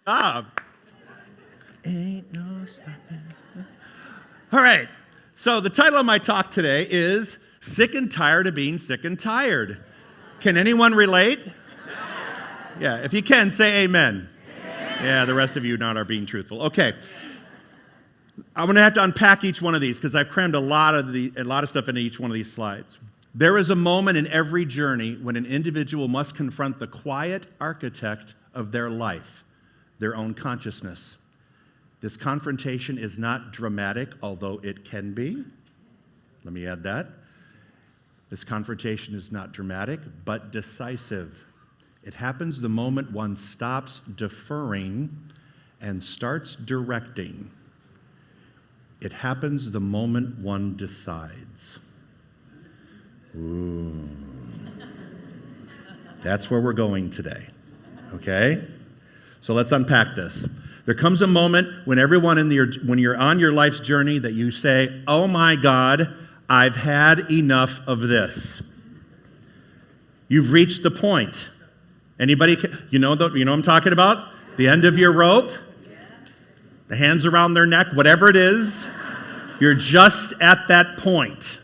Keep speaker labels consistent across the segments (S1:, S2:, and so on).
S1: Ah. Ain't no stopping. All right. So the title of my talk today is Sick and Tired of Being Sick and Tired. Can anyone relate? Yes. Yeah, if you can, say amen. Yeah, the rest of you not are being truthful. Okay. I'm going to have to unpack each one of these because I've crammed a lot of stuff into each one of these slides. There is a moment in every journey when an individual must confront the quiet architect of their life, their own consciousness. This confrontation is not dramatic, although it can be. Let me add that. This confrontation is not dramatic, but decisive. It happens the moment one stops deferring and starts directing. It happens the moment one decides. Ooh. That's where we're going today, okay? So let's unpack this. There comes a moment when when you're on your life's journey that you say, oh my God, I've had enough of this. You've reached the point. Anybody, you know what I'm talking about? The end of your rope, the hands around their neck, whatever it is, you're just at that point.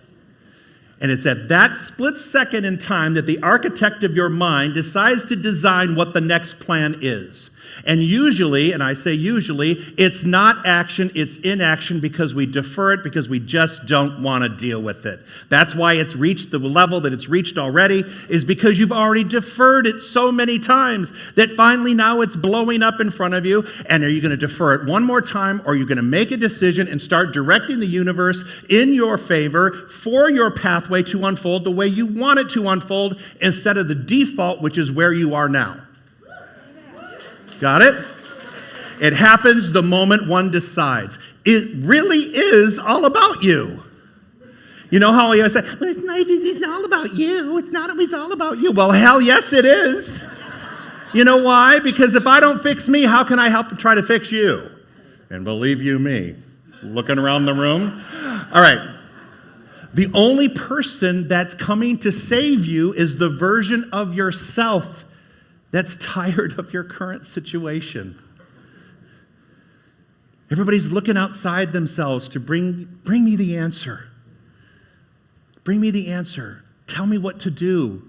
S1: And it's at that split second in time that the architect of your mind decides to design what the next plan is. And usually, and I say usually, it's not action, it's inaction because we defer it because we just don't want to deal with it. That's why it's reached the level that it's reached already, is because you've already deferred it so many times that finally now it's blowing up in front of you. And are you going to defer it one more time, or are you going to make a decision and start directing the universe in your favor for your pathway to unfold the way you want it to unfold instead of the default, which is where you are now? Got it? It happens the moment one decides. It really is all about you. You know how I say, well, it's all about you. It's not always all about you. Well, hell yes, it is. You know why? Because if I don't fix me, how can I help try to fix you? And believe you me, looking around the room. All right. The only person that's coming to save you is the version of yourself that's tired of your current situation. Everybody's looking outside themselves to bring me the answer. Bring me the answer. Tell me what to do.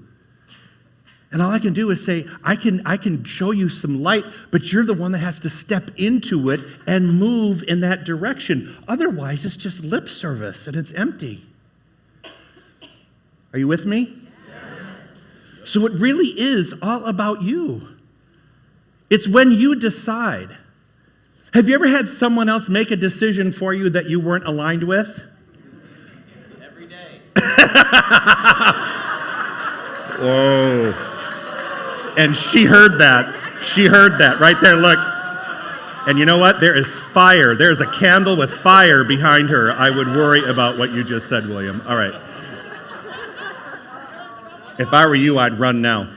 S1: And all I can do is say, I can show you some light, but you're the one that has to step into it and move in that direction. Otherwise, it's just lip service and it's empty. Are you with me? So it really is all about you. It's when you decide. Have you ever had someone else make a decision for you that you weren't aligned with?
S2: Every day.
S1: Oh. And she heard that. She heard that right there. Look. And you know what? There is fire. There is a candle with fire behind her. I would worry about what you just said, William. All right. If I were you, I'd run now.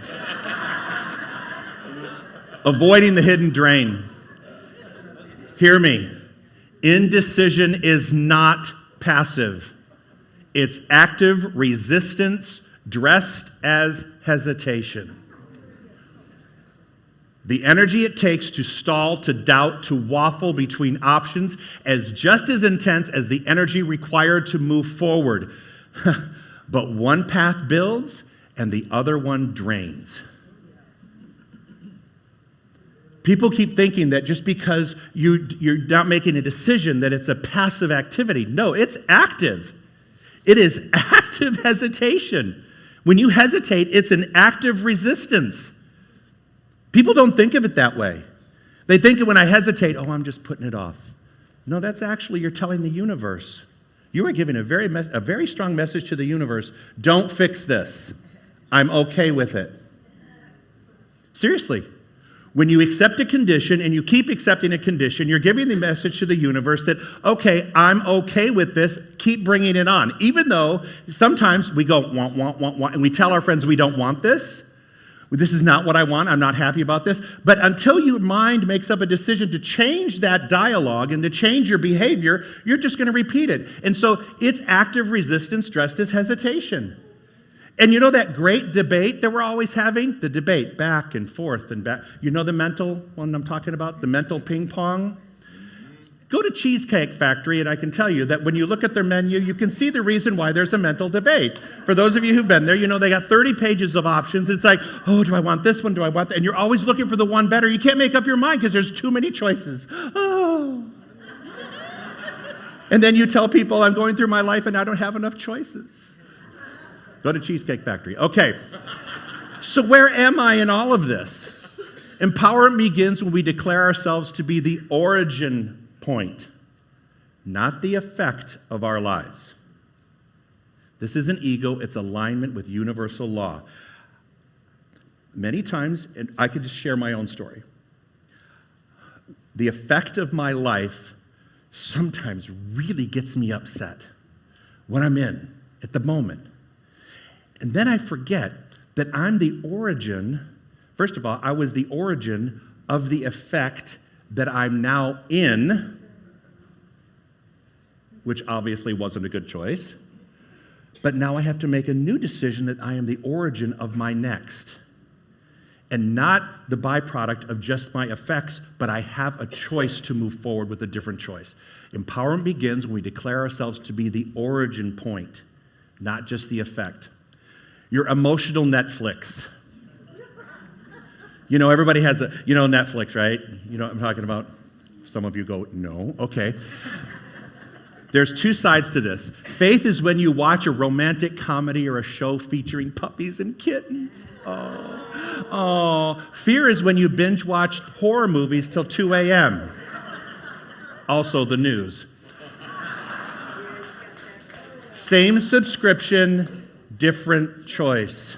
S1: Avoiding the hidden drain. Hear me. Indecision is not passive. It's active resistance dressed as hesitation. The energy it takes to stall, to doubt, to waffle between options is just as intense as the energy required to move forward. But one path builds and the other one drains. People keep thinking that just because you're not making a decision that it's a passive activity. No, it's active. It is active hesitation. When you hesitate, it's an active resistance. People don't think of it that way. They think when I hesitate, oh, I'm just putting it off. No, that's actually, you're telling the universe. You are giving a very strong message to the universe. Don't fix this. I'm okay with it. Seriously. When you accept a condition and you keep accepting a condition, you're giving the message to the universe that, okay, I'm okay with this, keep bringing it on. Even though sometimes we go, want, and we tell our friends we don't want this. This is not what I want, I'm not happy about this. But until your mind makes up a decision to change that dialogue and to change your behavior, you're just going to repeat it. And so it's active resistance dressed as hesitation. And you know that great debate that we're always having? The debate back and forth and back. You know the mental one I'm talking about? The mental ping pong? Go to Cheesecake Factory, and I can tell you that when you look at their menu, you can see the reason why there's a mental debate. For those of you who've been there, you know they got 30 pages of options. It's like, oh, do I want this one? Do I want that? And you're always looking for the one better. You can't make up your mind because there's too many choices. Oh. And then you tell people, I'm going through my life and I don't have enough choices. Go to Cheesecake Factory. Okay. So where am I in all of this? Empowerment begins when we declare ourselves to be the origin point, not the effect of our lives. This isn't ego, it's alignment with universal law. Many times, and I could just share my own story, the effect of my life sometimes really gets me upset when I'm in at the moment. And then I forget that I'm the origin. First of all, I was the origin of the effect that I'm now in, which obviously wasn't a good choice. But now I have to make a new decision that I am the origin of my next. And not the byproduct of just my effects, but I have a choice to move forward with a different choice. Empowerment begins when we declare ourselves to be the origin point, not just the effect. Your emotional Netflix. You know, everybody has Netflix, right? You know what I'm talking about? Some of you go, no. Okay. There's two sides to this. Faith is when you watch a romantic comedy or a show featuring puppies and kittens. Oh. Fear is when you binge watch horror movies till 2 a.m. Also the news. Same subscription, different choice.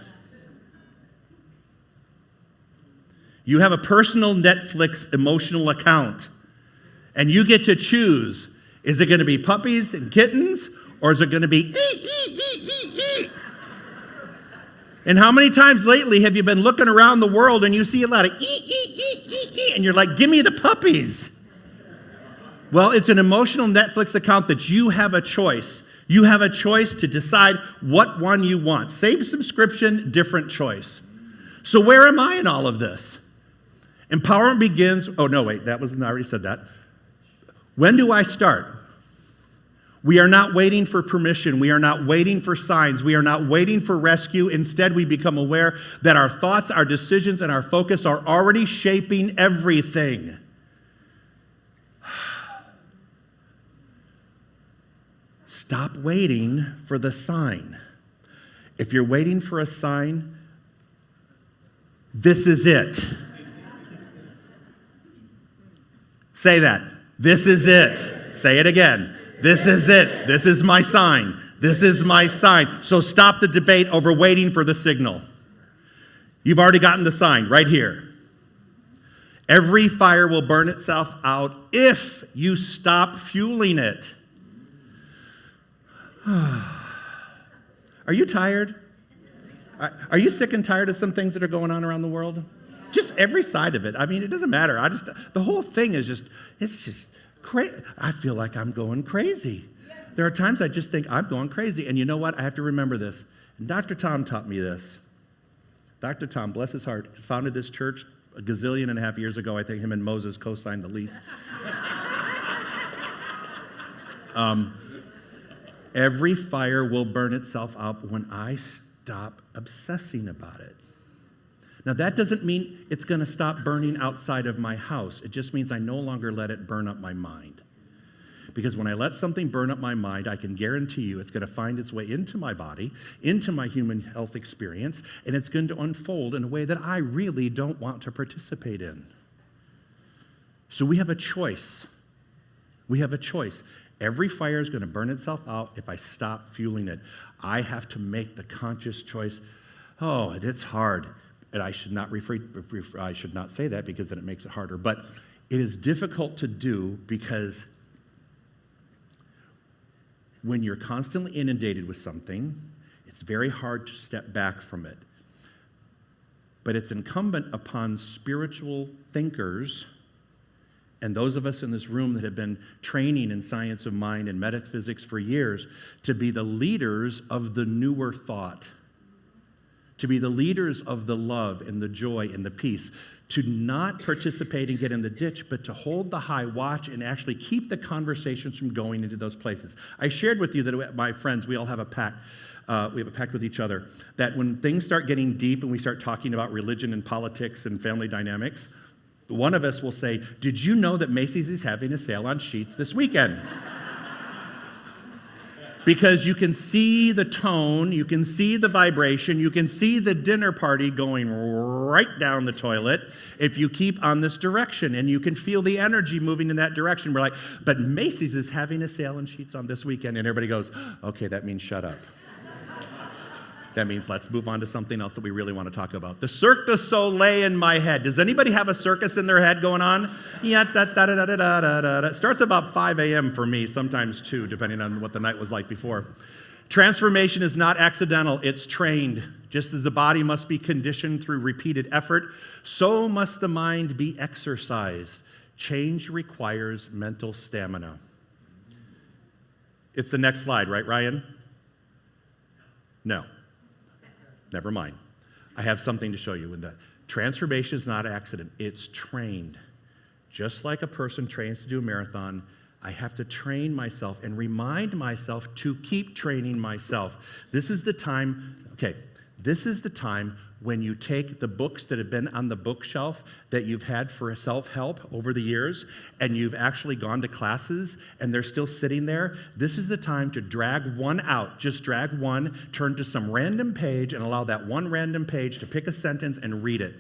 S1: You have a personal Netflix emotional account, and you get to choose. Is it going to be puppies and kittens, or is it going to be ee? And how many times lately have you been looking around the world and you see a lot of ee, and you're like, give me the puppies? Well, it's an emotional Netflix account that you have a choice. You have a choice to decide what one you want. Same subscription, different choice. So where am I in all of this? Empowerment begins, I already said that. When do I start? We are not waiting for permission. We are not waiting for signs. We are not waiting for rescue. Instead, we become aware that our thoughts, our decisions, and our focus are already shaping everything. Stop waiting for the sign. If you're waiting for a sign, this is it. Say that. This is it. Say it again. This is it. This is my sign. This is my sign. So stop the debate over waiting for the signal. You've already gotten the sign right here. Every fire will burn itself out if you stop fueling it. Are you tired? Are you sick and tired of some things that are going on around the world? Just every side of it. I mean, it doesn't matter. The whole thing is it's just crazy. I feel like I'm going crazy. There are times I just think I'm going crazy. And you know what? I have to remember this. And Dr. Tom taught me this. Dr. Tom, bless his heart, founded this church a gazillion and a half years ago. I think him and Moses co-signed the lease. Every fire will burn itself out when I stop obsessing about it. Now, that doesn't mean it's going to stop burning outside of my house. It just means I no longer let it burn up my mind. Because when I let something burn up my mind, I can guarantee you it's going to find its way into my body, into my human health experience, and it's going to unfold in a way that I really don't want to participate in. So we have a choice. We have a choice. Every fire is going to burn itself out if I stop fueling it. I have to make the conscious choice. Oh, and it's hard. And I should not say that because then it makes it harder. But it is difficult to do because when you're constantly inundated with something, it's very hard to step back from it. But it's incumbent upon spiritual thinkers and those of us in this room that have been training in science of mind and metaphysics for years to be the leaders of the newer thought. to be the leaders of the love and the joy and the peace, to not participate and get in the ditch, but to hold the high watch and actually keep the conversations from going into those places. I shared with you that my friends, we all have a pact. We have a pact with each other that when things start getting deep and we start talking about religion and politics and family dynamics, one of us will say, "Did you know that Macy's is having a sale on sheets this weekend?" Because you can see the tone, you can see the vibration, you can see the dinner party going right down the toilet if you keep on this direction, and you can feel the energy moving in that direction. We're like, "But Macy's is having a sale on sheets on this weekend," and everybody goes, "Okay, that means shut up." That means let's move on to something else that we really want to talk about. The Cirque du Soleil in my head. Does anybody have a circus in their head going on? Yeah, It starts about 5 a.m. for me, sometimes 2, depending on what the night was like before. Transformation is not accidental, it's trained. Just as the body must be conditioned through repeated effort, so must the mind be exercised. Change requires mental stamina. It's the next slide, right, Ryan? No. Never mind. I have something to show you in that. Transformation is not accident. It's trained. Just like a person trains to do a marathon, I have to train myself and remind myself to keep training myself. This is the time when you take the books that have been on the bookshelf that you've had for self-help over the years, and you've actually gone to classes, and they're still sitting there. This is the time to drag one out. Just drag one, turn to some random page, and allow that one random page to pick a sentence and read it.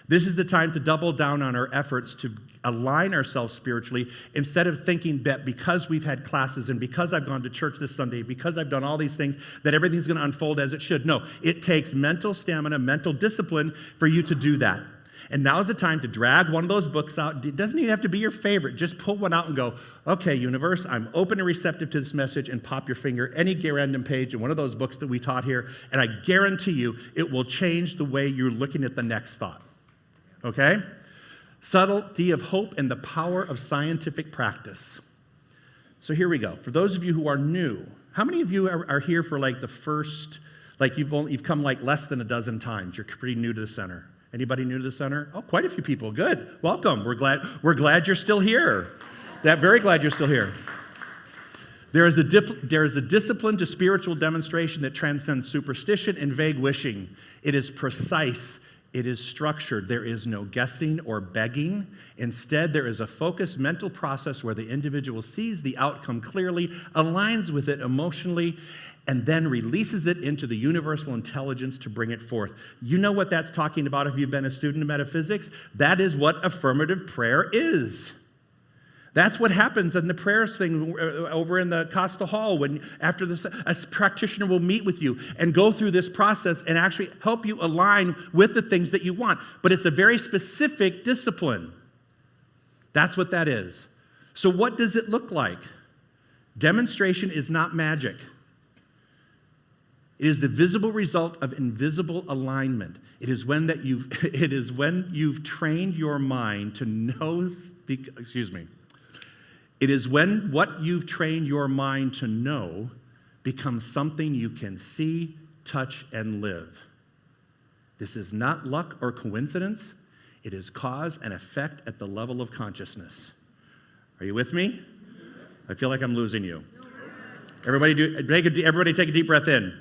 S1: This is the time to double down on our efforts to align ourselves spiritually, instead of thinking that because we've had classes and because I've gone to church this Sunday, because I've done all these things, that everything's going to unfold as it should. No, it takes mental stamina, mental discipline for you to do that. And now's the time to drag one of those books out. It doesn't even have to be your favorite. Just pull one out and go, "Okay, universe, I'm open and receptive to this message," and pop your finger any random page in one of those books that we taught here, and I guarantee you it will change the way you're looking at the next thought. Okay? Subtlety of hope and the power of scientific practice. So here we go. For those of you who are new, how many of you are here for like the first, like you've come like less than a dozen times? You're pretty new to the center. Anybody new to the center? Oh, quite a few people. Good. Welcome. We're glad you're still here. Very glad you're still here. There is a discipline to spiritual demonstration that transcends superstition and vague wishing. It is precise. It is structured. There is no guessing or begging. Instead, there is a focused mental process where the individual sees the outcome clearly, aligns with it emotionally, and then releases it into the universal intelligence to bring it forth. You know what that's talking about if you've been a student of metaphysics? That is what affirmative prayer is. That's what happens in the prayers thing over in the Costa Hall when after this, a practitioner will meet with you and go through this process and actually help you align with the things that you want. But it's a very specific discipline. That's what that is. So what does it look like? Demonstration is not magic. It is the visible result of invisible alignment. It is when you've trained your mind to know, It is when what you've trained your mind to know becomes something you can see, touch, and live. This is not luck or coincidence. It is cause and effect at the level of consciousness. Are you with me? I feel like I'm losing you. Everybody take a deep breath in.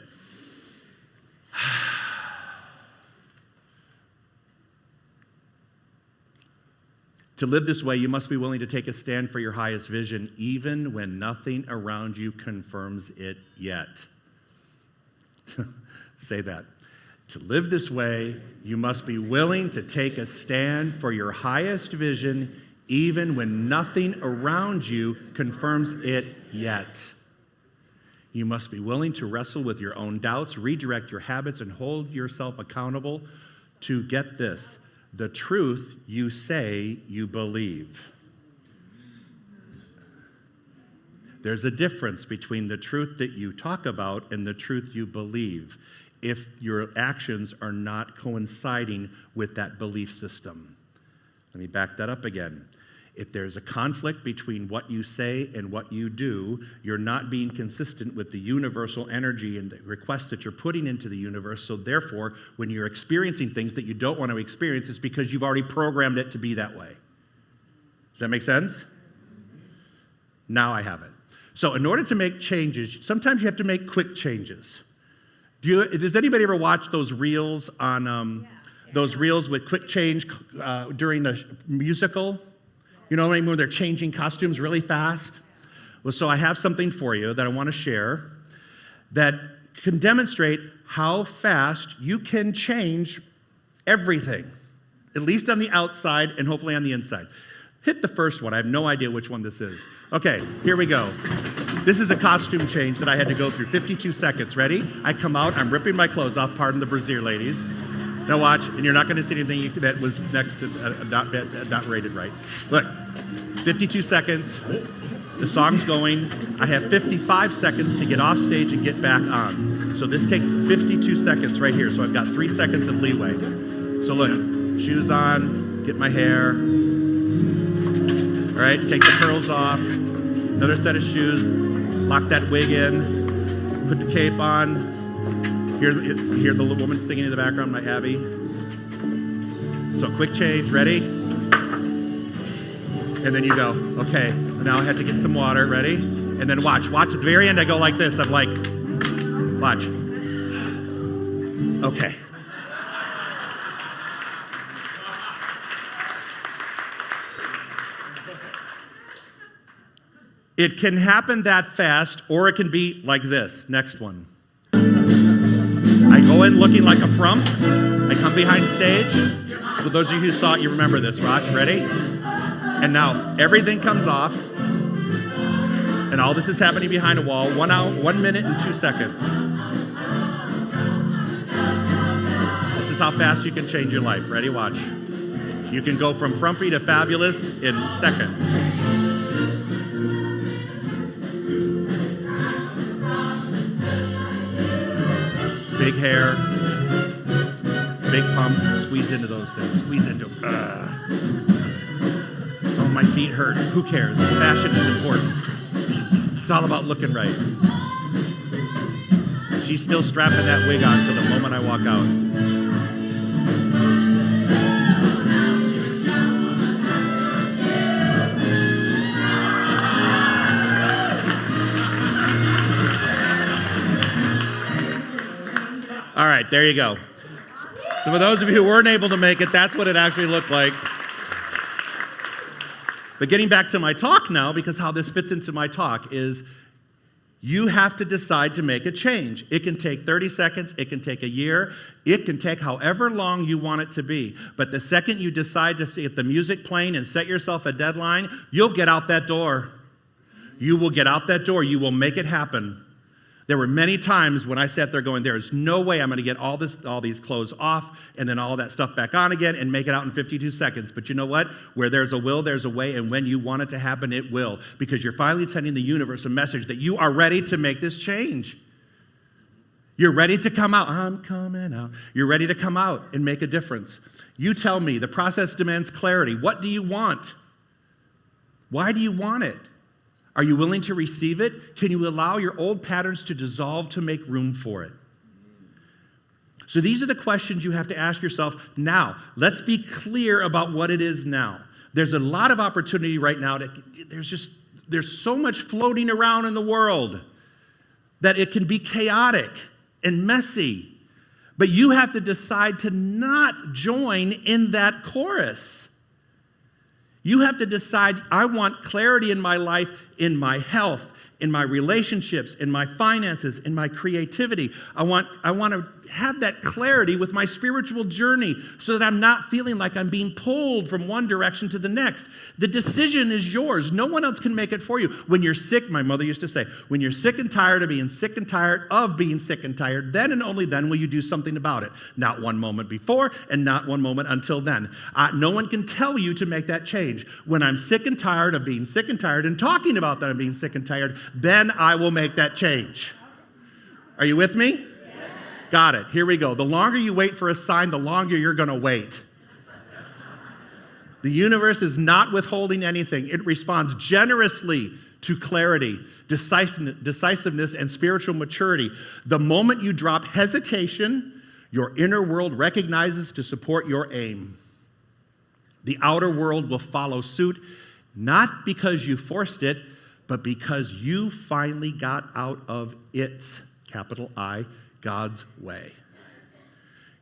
S1: To live this way, you must be willing to take a stand for your highest vision, even when nothing around you confirms it yet. Say that. To live this way, you must be willing to take a stand for your highest vision, even when nothing around you confirms it yet. You must be willing to wrestle with your own doubts, redirect your habits, and hold yourself accountable to get this. The truth you say you believe. There's a difference between the truth that you talk about and the truth you believe if your actions are not coinciding with that belief system. Let me back that up again. If there's a conflict between what you say and what you do, you're not being consistent with the universal energy and the requests that you're putting into the universe. So therefore, when you're experiencing things that you don't want to experience, it's because you've already programmed it to be that way. Does that make sense? Now I have it. So in order to make changes, sometimes you have to make quick changes. Does anybody ever watch those reels on those reels with quick change during a musical? You know what I mean, when they're changing costumes really fast? Well, so I have something for you that I want to share that can demonstrate how fast you can change everything, at least on the outside and hopefully on the inside. Hit the first one. I have no idea which one this is. Okay, here we go. This is a costume change that I had to go through. 52 seconds. Ready? I come out. I'm ripping my clothes off. Pardon the brassiere, ladies. Now watch, and you're not going to see anything that was next to not rated right. Look, 52 seconds. The song's going. I have 55 seconds to get off stage and get back on. So this takes 52 seconds right here. So I've got 3 seconds of leeway. So look, shoes on, get my hair. All right, take the curls off. Another set of shoes. Lock that wig in. Put the cape on. Hear the little woman singing in the background, my Abby. So quick change, ready? And then you go, okay, now I have to get some water, ready? And then watch at the very end I go like this, I'm like, watch. Okay. It can happen that fast, or it can be like this. Next one. I go in looking like a frump. I come behind stage. For those of you who saw it, you remember this. Watch, ready? And now everything comes off. And all this is happening behind a wall. 1 minute and 2 seconds. This is how fast you can change your life. Ready? Watch. You can go from frumpy to fabulous in seconds. Big hair, big pumps, squeeze into those things, squeeze into them. Oh, my feet hurt. Who cares? Fashion is important. It's all about looking right. She's still strapping that wig on till the moment I walk out. All right, there you go. So for those of you who weren't able to make it, that's what it actually looked like. But getting back to my talk now, because how this fits into my talk is you have to decide to make a change. It can take 30 seconds, it can take a year, it can take however long you want it to be. But the second you decide to get the music playing and set yourself a deadline, you'll get out that door. You will get out that door. You will make it happen. There were many times when I sat there going, there is no way I'm going to get all these clothes off and then all that stuff back on again and make it out in 52 seconds. But you know what? Where there's a will, there's a way. And when you want it to happen, it will. Because you're finally sending the universe a message that you are ready to make this change. You're ready to come out. I'm coming out. You're ready to come out and make a difference. You tell me, the process demands clarity. What do you want? Why do you want it? Are you willing to receive it? Can you allow your old patterns to dissolve to make room for it? So these are the questions you have to ask yourself now. Let's be clear about what it is now. There's a lot of opportunity right now. There's so much floating around in the world that it can be chaotic and messy. But you have to decide to not join in that chorus. You have to decide, I want clarity in my life, in my health, in my relationships, in my finances, in my creativity. I want to have that clarity with my spiritual journey so that I'm not feeling like I'm being pulled from one direction to the next. The decision is yours. No one else can make it for you. When you're sick, my mother used to say, when you're sick and tired of being sick and tired of being sick and tired, then and only then will you do something about it. Not one moment before and not one moment until then. No one can tell you to make that change. When I'm sick and tired of being sick and tired and talking about that I'm being sick and tired, then I will make that change. Are you with me? Got it. Here we go. The longer you wait for a sign, the longer you're going to wait. The universe is not withholding anything. It responds generously to clarity, decisiveness, and spiritual maturity. The moment you drop hesitation, your inner world recognizes to support your aim. The outer world will follow suit, not because you forced it, but because you finally got out of its, capital I, God's way.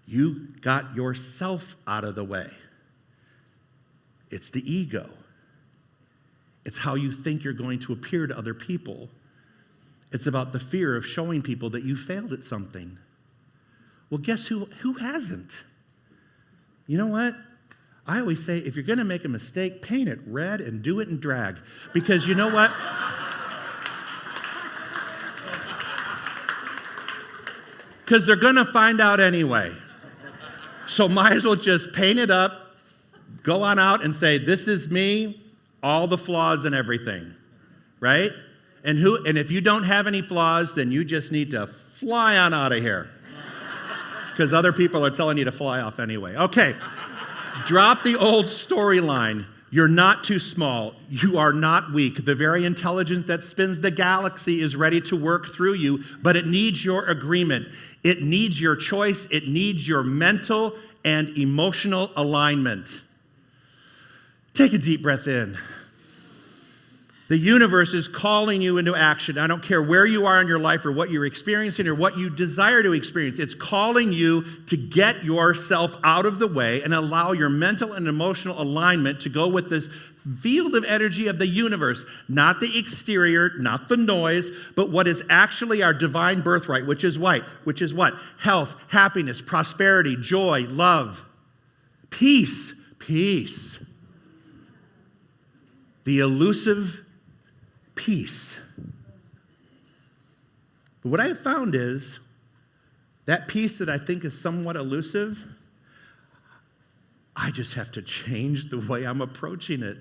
S1: You got yourself out of the way. It's the ego. It's how you think you're going to appear to other people. It's about the fear of showing people that you failed at something. Well, guess who hasn't? You know what? I always say, if you're going to make a mistake, paint it red and do it in drag. Because you know what? Because they're going to find out anyway. So might as well just paint it up, go on out and say, this is me, all the flaws and everything, right? And if you don't have any flaws, then you just need to fly on out of here. Because other people are telling you to fly off anyway. Okay, drop the old storyline. You're not too small. You are not weak. The very intelligence that spins the galaxy is ready to work through you, but it needs your agreement. It needs your choice. It needs your mental and emotional alignment. Take a deep breath in. The universe is calling you into action. I don't care where you are in your life or what you're experiencing or what you desire to experience. It's calling you to get yourself out of the way and allow your mental and emotional alignment to go with this field of energy of the universe, not the exterior, not the noise, but what is actually our divine birthright, which is what? Health, happiness, prosperity, joy, love, peace. The elusive peace. But what I have found is that peace that I think is somewhat elusive, I just have to change the way I'm approaching it.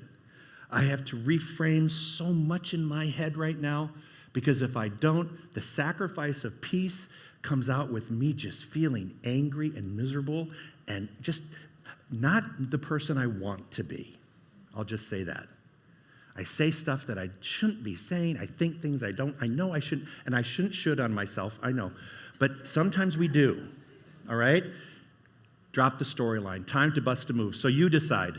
S1: I have to reframe so much in my head right now, because if I don't, the sacrifice of peace comes out with me just feeling angry and miserable and just not the person I want to be. I'll just say that. I say stuff that I shouldn't be saying. I think things I know I shouldn't, and I should on myself, I know. But sometimes we do, all right? Drop the storyline. Time to bust a move. So you decide.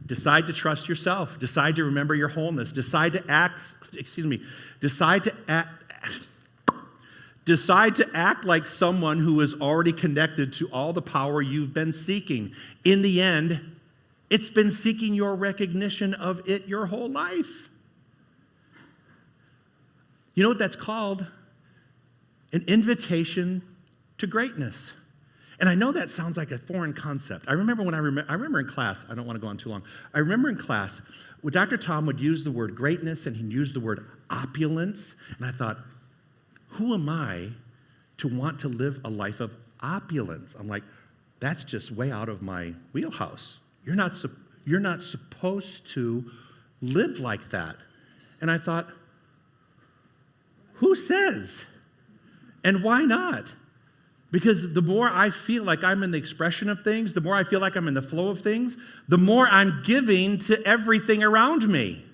S1: Decide to trust yourself. Decide to remember your wholeness. Decide to act like someone who is already connected to all the power you've been seeking. In the end, it's been seeking your recognition of it your whole life. You know what that's called? An invitation to greatness. And I know that sounds like a foreign concept. I remember in class, I don't want to go on too long. I remember in class, when Dr. Tom would use the word greatness and he'd use the word opulence. And I thought, who am I to want to live a life of opulence? I'm like, that's just way out of my wheelhouse. You're not supposed to live like that. And I thought, who says? And why not? Because the more I feel like I'm in the expression of things, the more I feel like I'm in the flow of things, the more I'm giving to everything around me.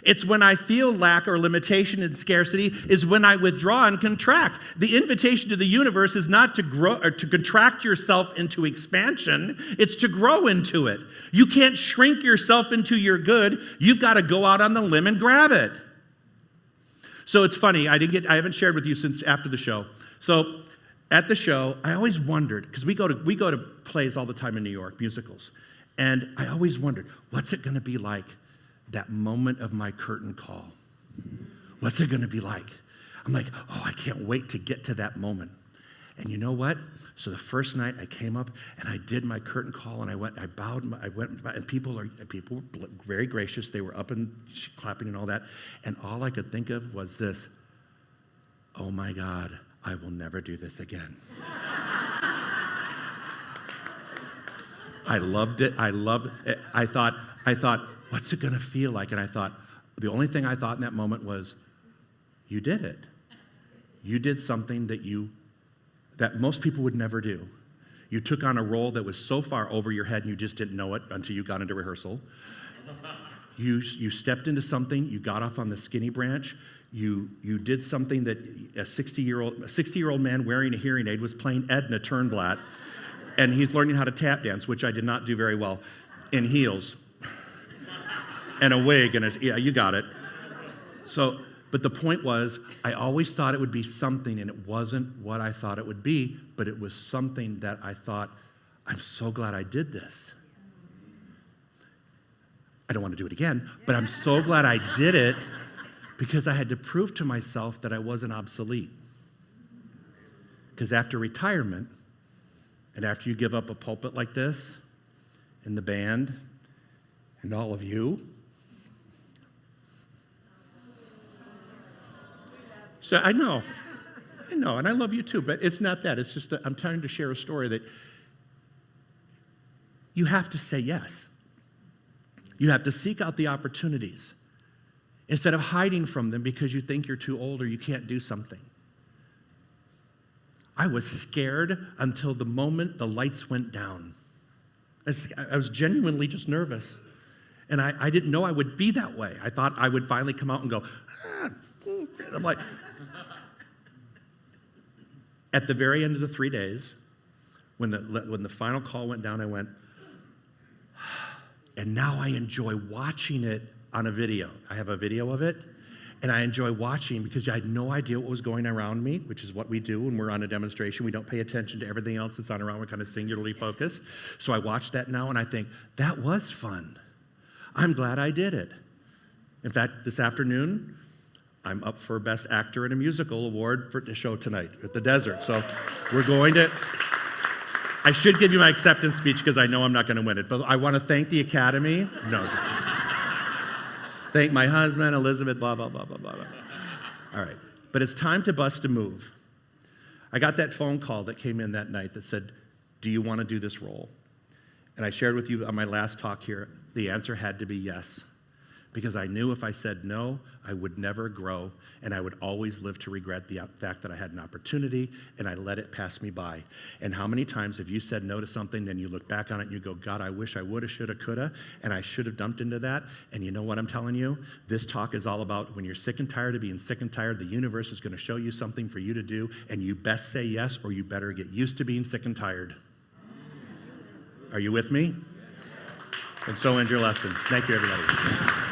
S1: It's when I feel lack or limitation and scarcity is when I withdraw and contract. The invitation to the universe is not to grow or to contract yourself into expansion. It's to grow into it. You can't shrink yourself into your good. You've got to go out on the limb and grab it. So it's funny. I haven't shared with you since after the show. So at the show, I always wondered, because we go to plays all the time in New York, musicals, and I always wondered, what's it going to be like? That moment of my curtain call. What's it going to be like? I'm like, oh, I can't wait to get to that moment. And you know what? So the first night I came up and I did my curtain call and I bowed, and people were very gracious. They were up and clapping and all that. And all I could think of was this: oh my God, I will never do this again. I loved it. I thought, what's it going to feel like? And I thought, the only thing I thought in that moment was, you did it. You did something that most people would never do. You took on a role that was so far over your head and you just didn't know it until you got into rehearsal. You stepped into something, you got off on the skinny branch, you did something that a 60-year-old man wearing a hearing aid was playing Edna Turnblatt, and he's learning how to tap dance, which I did not do very well, in heels, and a wig, yeah, you got it. So, but the point was, I always thought it would be something, and it wasn't what I thought it would be, but it was something that I thought, I'm so glad I did this. I don't want to do it again, but I'm so glad I did it because I had to prove to myself that I wasn't obsolete. Because after retirement, and after you give up a pulpit like this, and the band, and all of you, so I know, and I love you too, but it's not that. It's just that I'm trying to share a story that you have to say yes. You have to seek out the opportunities instead of hiding from them because you think you're too old or you can't do something. I was scared until the moment the lights went down. I was genuinely just nervous. And I didn't know I would be that way. I thought I would finally come out and go, and I'm like, at the very end of the 3 days, when the final call went down, I went, and now I enjoy watching it on a video. I have a video of it, and I enjoy watching because I had no idea what was going around me, which is what we do when we're on a demonstration. We don't pay attention to everything else that's on around. We're kind of singularly focused. So I watch that now, and I think, that was fun. I'm glad I did it. In fact, this afternoon, I'm up for Best Actor in a Musical award for the show tonight at the Desert. So we're going to... I should give you my acceptance speech because I know I'm not going to win it, but I want to thank the Academy. No. Thank my husband, Elizabeth, blah, blah, blah, blah, blah, blah. All right. But it's time to bust a move. I got that phone call that came in that night that said, do you want to do this role? And I shared with you on my last talk here, the answer had to be yes. Because I knew if I said no, I would never grow, and I would always live to regret the fact that I had an opportunity, and I let it pass me by. And how many times have you said no to something, then you look back on it and you go, God, I wish I woulda, shoulda, coulda, and I should have dumped into that. And you know what I'm telling you? This talk is all about when you're sick and tired of being sick and tired, the universe is going to show you something for you to do, and you best say yes, or you better get used to being sick and tired. Are you with me? And so end your lesson. Thank you, everybody.